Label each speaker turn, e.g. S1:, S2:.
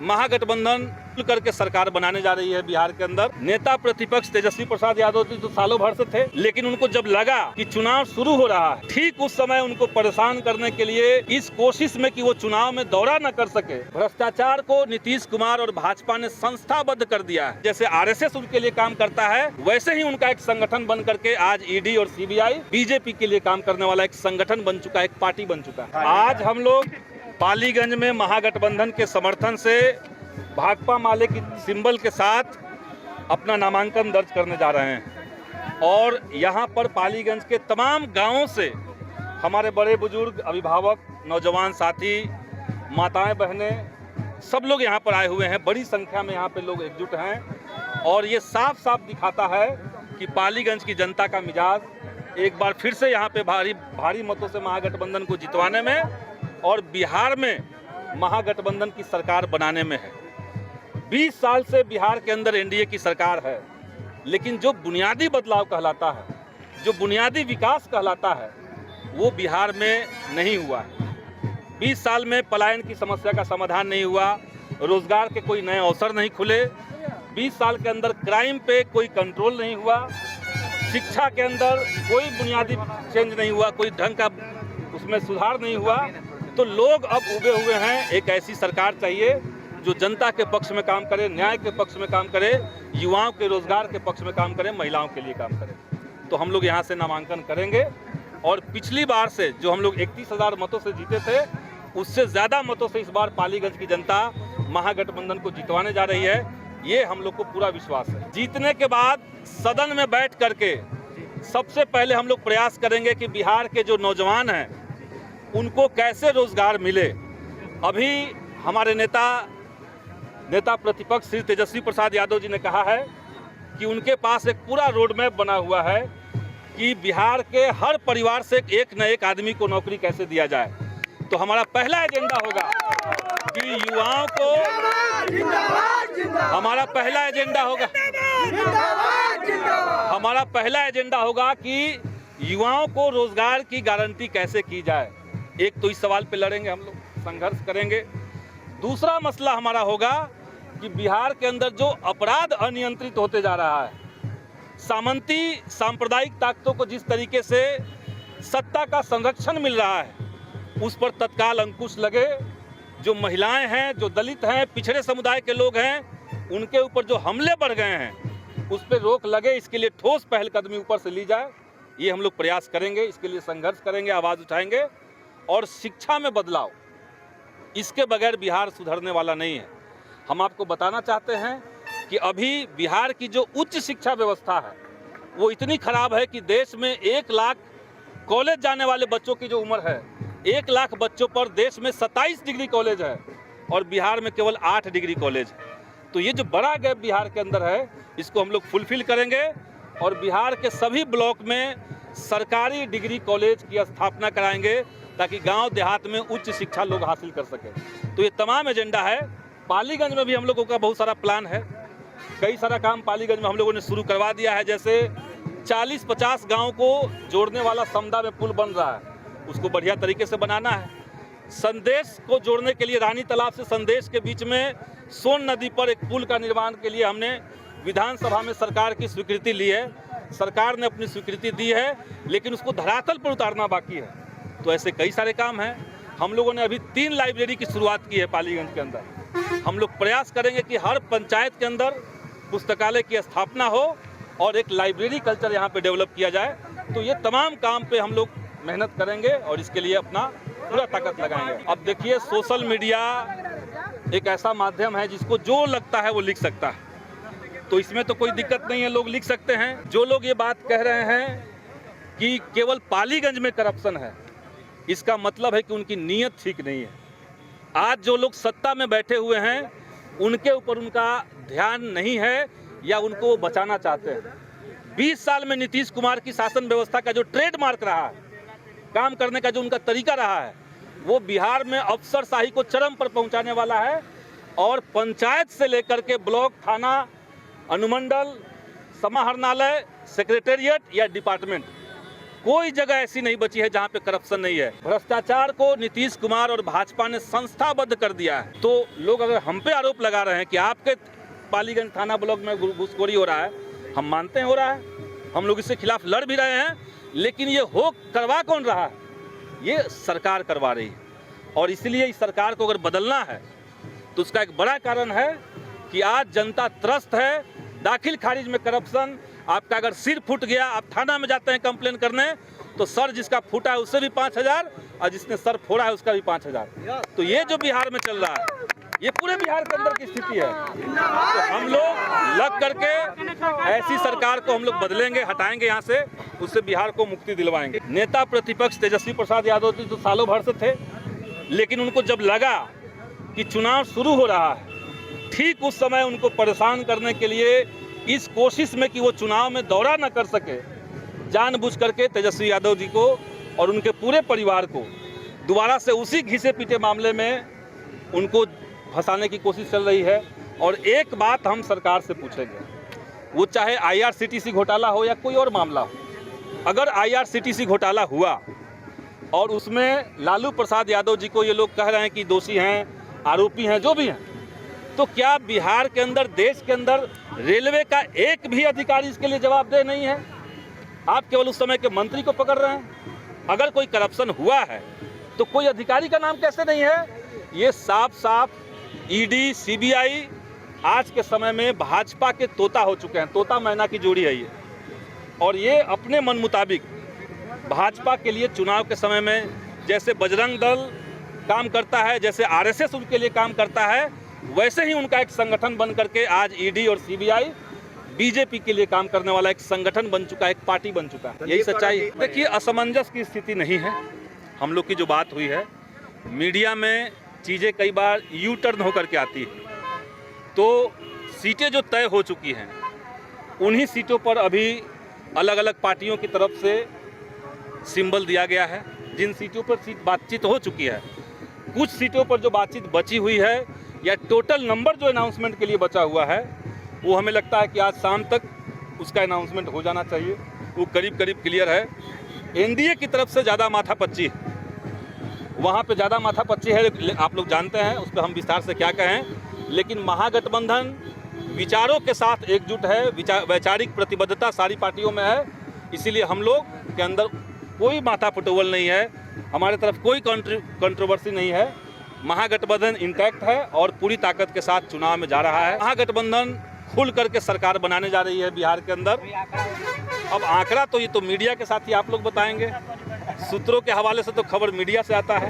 S1: महागठबंधन करके सरकार बनाने जा रही है बिहार के अंदर। नेता प्रतिपक्ष तेजस्वी प्रसाद यादव जी तो सालों भर से थे, लेकिन उनको जब लगा कि चुनाव शुरू हो रहा है, ठीक उस समय उनको परेशान करने के लिए इस कोशिश में कि वो चुनाव में दौरा न कर सके, भ्रष्टाचार को नीतीश कुमार और भाजपा ने संस्थाबद्ध कर दिया है। जैसे आरएसएस उनके लिए काम करता है, वैसे ही उनका एक संगठन बन करके आज ईडी और सीबीआई बीजेपी के लिए काम करने वाला एक संगठन बन चुका है, एक पार्टी बन चुका है। आज हम लोग पालीगंज में महागठबंधन के समर्थन से भाकपा माले की सिंबल के साथ अपना नामांकन दर्ज करने जा रहे हैं और यहाँ पर पालीगंज के तमाम गांवों से हमारे बड़े बुजुर्ग, अभिभावक, नौजवान साथी, माताएं, बहनें, सब लोग यहाँ पर आए हुए हैं। बड़ी संख्या में यहाँ पे लोग एकजुट हैं और ये साफ साफ दिखाता है कि पालीगंज की जनता का मिजाज एक बार फिर से यहाँ पे भारी मतों से महागठबंधन को जितवाने में और बिहार में महागठबंधन की सरकार बनाने में है। 20 साल से बिहार के अंदर एनडीए की सरकार है, लेकिन जो बुनियादी बदलाव कहलाता है, जो बुनियादी विकास कहलाता है, वो बिहार में नहीं हुआ है। 20 साल में पलायन की समस्या का समाधान नहीं हुआ, रोजगार के कोई नए अवसर नहीं खुले, 20 साल के अंदर क्राइम पे कोई कंट्रोल नहीं हुआ, शिक्षा के अंदर कोई बुनियादी चेंज नहीं हुआ, कोई ढंग का उसमें सुधार नहीं हुआ। तो लोग अब उबे हुए हैं, एक ऐसी सरकार चाहिए जो जनता के पक्ष में काम करे, न्याय के पक्ष में काम करे, युवाओं के रोजगार के पक्ष में काम करे, महिलाओं के लिए काम करे। तो हम लोग यहाँ से नामांकन करेंगे और पिछली बार से जो हम लोग 31,000 मतों से जीते थे, उससे ज़्यादा मतों से इस बार पालीगंज की जनता महागठबंधन को जितवाने जा रही है। ये हम लोग को पूरा विश्वास है। जीतने के बाद सदन में बैठ करके सबसे पहले हम लोग प्रयास करेंगे कि बिहार के जो नौजवान हैं उनको कैसे रोजगार मिले। अभी हमारे नेता प्रतिपक्ष श्री तेजस्वी प्रसाद यादव जी ने कहा है कि उनके पास एक पूरा रोड मैप बना हुआ है कि बिहार के हर परिवार से एक न एक आदमी को नौकरी कैसे दिया जाए। तो हमारा पहला एजेंडा होगा कि युवाओं को, हमारा पहला एजेंडा होगा कि युवाओं को रोजगार की गारंटी कैसे की जाए। एक तो इस सवाल पे लड़ेंगे, हम लोग संघर्ष करेंगे। दूसरा मसला हमारा होगा कि बिहार के अंदर जो अपराध अनियंत्रित होते जा रहा है, सामंती सांप्रदायिक ताकतों को जिस तरीके से सत्ता का संरक्षण मिल रहा है, उस पर तत्काल अंकुश लगे। जो महिलाएं हैं, जो दलित हैं, पिछड़े समुदाय के लोग हैं, उनके ऊपर जो हमले बढ़ गए हैं, उस पर रोक लगे। इसके लिए ठोस पहलकदमी ऊपर से ली जाए, ये हम लोग प्रयास करेंगे। इसके लिए संघर्ष करेंगे, आवाज़ उठाएंगे। और शिक्षा में बदलाव, इसके बगैर बिहार सुधरने वाला नहीं है। हम आपको बताना चाहते हैं कि अभी बिहार की जो उच्च शिक्षा व्यवस्था है वो इतनी खराब है कि देश में 1 लाख कॉलेज जाने वाले बच्चों की जो उम्र है, 1 लाख बच्चों पर देश में 27 डिग्री कॉलेज है और बिहार में केवल 8 डिग्री कॉलेज है। तो ये जो बड़ा गैप बिहार के अंदर है, इसको हम लोग फुलफिल करेंगे और बिहार के सभी ब्लॉक में सरकारी डिग्री कॉलेज की स्थापना कराएंगे ताकि गांव देहात में उच्च शिक्षा लोग हासिल कर सकें। तो ये तमाम एजेंडा है। पालीगंज में भी हम लोगों का बहुत सारा प्लान है। कई सारा काम पालीगंज में हम लोगों ने शुरू करवा दिया है। जैसे 40-50 गांव को जोड़ने वाला समदा में पुल बन रहा है, उसको बढ़िया तरीके से बनाना है। संदेश को जोड़ने के लिए रानी तालाब से संदेश के बीच में सोन नदी पर एक पुल का निर्माण के लिए हमने विधानसभा में सरकार की स्वीकृति ली है। सरकार ने अपनी स्वीकृति दी है, लेकिन उसको धरातल पर उतारना बाकी है। तो ऐसे कई सारे काम हैं। हम लोगों ने अभी 3 लाइब्रेरी की शुरुआत की है पालीगंज के अंदर। हम लोग प्रयास करेंगे कि हर पंचायत के अंदर पुस्तकालय की स्थापना हो और एक लाइब्रेरी कल्चर यहाँ पे डेवलप किया जाए। तो ये तमाम काम पे हम लोग मेहनत करेंगे और इसके लिए अपना पूरा ताकत लगाएंगे। अब देखिए, सोशल मीडिया एक ऐसा माध्यम है जिसको जो लगता है वो लिख सकता है, तो इसमें तो कोई दिक्कत नहीं है, लोग लिख सकते हैं। जो लोग ये बात कह रहे हैं कि केवल पालीगंज में करप्शन है, इसका मतलब है कि उनकी नीयत ठीक नहीं है। आज जो लोग सत्ता में बैठे हुए हैं, उनके ऊपर उनका ध्यान नहीं है या उनको बचाना चाहते हैं। 20 साल में नीतीश कुमार की शासन व्यवस्था का जो ट्रेडमार्क रहा है, काम करने का जो उनका तरीका रहा है, वो बिहार में अफसरशाही को चरम पर पहुंचाने वाला है। और पंचायत से लेकर के ब्लॉक, थाना, अनुमंडल, समाहरणालय, सेक्रेटेरिएट या डिपार्टमेंट, कोई जगह ऐसी नहीं बची है जहां पे करप्शन नहीं है। भ्रष्टाचार को नीतीश कुमार और भाजपा ने संस्थाबद्ध कर दिया है। तो लोग अगर हम पे आरोप लगा रहे हैं कि आपके पालीगंज थाना ब्लॉक में घूसखोरी हो रहा है, हम मानते हैं हो रहा है, हम लोग इसके खिलाफ लड़ भी रहे हैं, लेकिन ये हो करवा कौन रहा है? ये सरकार करवा रही है। और इसलिए इस सरकार को अगर बदलना है तो उसका एक बड़ा कारण है कि आज जनता त्रस्त है। दाखिल खारिज में करप्शन, आपका अगर सिर फूट गया, आप थाना में जाते हैं कंप्लेन करने, तो सर जिसका फूटा है उससे भी 5,000 और जिसने सर फोड़ा है उसका भी 5,000। तो ये जो बिहार में चल रहा है, ये पूरे बिहार के अंदर की स्थिति है। तो हम लोग लग करके ऐसी सरकार को हम लोग बदलेंगे, हटाएंगे यहाँ से, उससे बिहार को मुक्ति दिलवाएंगे। नेता प्रतिपक्ष तेजस्वी प्रसाद यादव जी तो सालों भर से थे, लेकिन उनको जब लगा कि चुनाव शुरू हो रहा है, ठीक उस समय उनको परेशान करने के लिए, इस कोशिश में कि वो चुनाव में दौरा न कर सके, जानबूझ करके तेजस्वी यादव जी को और उनके पूरे परिवार को दोबारा से उसी घिसे पीटे मामले में उनको फंसाने की कोशिश चल रही है। और एक बात हम सरकार से पूछेंगे, वो चाहे IRCTC घोटाला हो या कोई और मामला हो, अगर IRCTC घोटाला हुआ और उसमें लालू प्रसाद यादव जी को ये लोग कह रहे हैं कि दोषी हैं, आरोपी हैं, जो भी हैं, तो क्या बिहार के अंदर, देश के अंदर रेलवे का एक भी अधिकारी इसके लिए जवाबदेह नहीं है? आप केवल उस समय के मंत्री को पकड़ रहे हैं। अगर कोई करप्शन हुआ है तो कोई अधिकारी का नाम कैसे नहीं है? ये साफ साफ ED, CBI आज के समय में भाजपा के तोता हो चुके हैं। तोता मैना की जोड़ी है ये, और ये अपने मन मुताबिक भाजपा के लिए चुनाव के समय में जैसे बजरंग दल काम करता है, जैसे RSS उनके लिए काम करता है, वैसे ही उनका एक संगठन बन करके आज ED और CBI BJP के लिए काम करने वाला एक संगठन बन चुका है, एक पार्टी बन चुका है। यही सच्चाई है। देखिए, असमंजस की स्थिति नहीं है। हम लोग की जो बात हुई है, मीडिया में चीज़ें कई बार यू टर्न होकर के आती है, तो सीटें जो तय हो चुकी हैं, उन्हीं सीटों पर अभी अलग अलग पार्टियों की तरफ से सिंबल दिया गया है। जिन सीटों पर बातचीत हो चुकी है, कुछ सीटों पर जो बातचीत बची हुई है या टोटल नंबर जो अनाउंसमेंट के लिए बचा हुआ है, वो हमें लगता है कि आज शाम तक उसका अनाउंसमेंट हो जाना चाहिए। वो करीब करीब क्लियर है। NDA की तरफ से ज़्यादा माथापच्ची है, वहाँ पे ज़्यादा माथापच्ची है, आप लोग जानते हैं, उस पर हम विस्तार से क्या कहें। लेकिन महागठबंधन विचारों के साथ एकजुट है, वैचारिक प्रतिबद्धता सारी पार्टियों में है, इसीलिए हम लोग के अंदर कोई माथा पटोवल नहीं है, हमारे तरफ कोई कंट्रोवर्सी नहीं है। महागठबंधन इंटैक्ट है और पूरी ताकत के साथ चुनाव में जा रहा है। महागठबंधन खुल करके सरकार बनाने जा रही है बिहार के अंदर। अब आंकड़ा तो ये तो मीडिया के साथ ही आप लोग बताएंगे, सूत्रों के हवाले से तो खबर मीडिया से आता है।